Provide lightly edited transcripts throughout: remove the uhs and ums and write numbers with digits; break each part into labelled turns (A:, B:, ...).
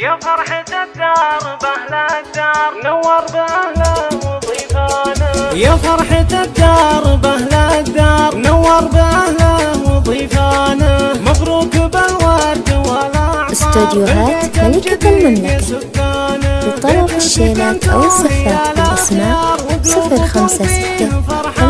A: يا فرحة الدار بأهل الدار نور بأهله وضيفانا. يا فرحة الدار بأهل الدار نور بأهله وضيفانا. مبروك بالورد والأعطار.
B: استوديوهات ملكة المملكة. لطلب الشيلات أو الصفات بالأسماء 056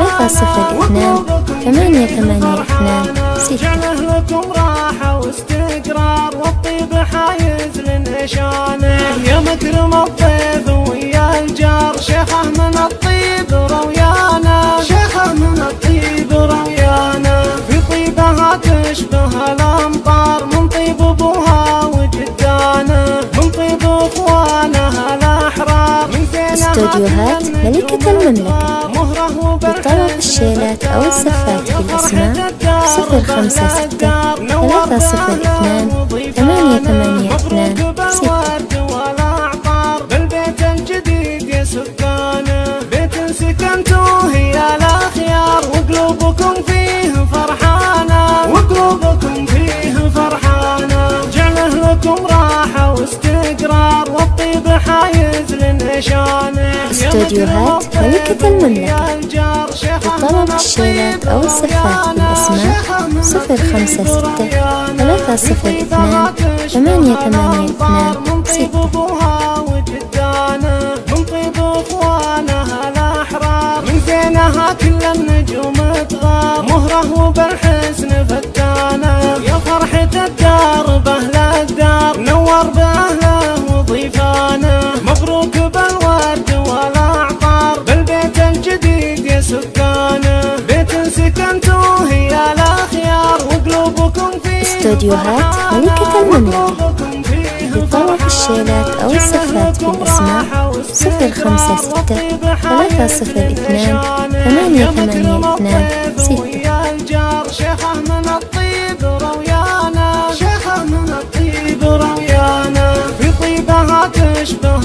B: 302 882 6.
A: جعله لكم راحة واستقرار والطيب حايز لنشانه. يا مكرم الضيف ويا الجار شيخه من الطيب رويانا. شيخه من الطيب رويانا. في طيبها تشبه الأمطار من طيب أبوها وجدانا. من طيب إخوانها الأحرار من زينها.
B: استوديوهات ملكة المملكة. لطلب الشيلات أو الصفات بالأسماء 056 302 882 6.
A: بالبيت الجديد يا سكانه بيت سكنتوه يا الأخيار. وقلوبكم فيه فرحانة. وقلوبكم فيه فرحانة. جعله لكم راحة واستقرار والطيب حايز لنشانه.
B: استوديوهات ملكة المملكة. لطلب الشيلات أو الصفات بالأسماء 056 302 882 6.
A: من طيب إخوانها الأحرار من زينها كل النجوم تغار. مهره بالحسن فتانة. يا فرحة الدار بأهل الدار نور بأهله وضيفانا. مبروك بالورد والأعطار بالبيت الجديد يا سكانه. بيت سكنتوه يا الأخيار وقلوبكم فيه.
B: استوديوهات ملكة المملكة. لطلب الشيلات أو الصفات بالأسماء 056 302 882 6.
A: شيخه من الطيب رويانا. شيخه من الطيب رويانا. في طيبها تشبه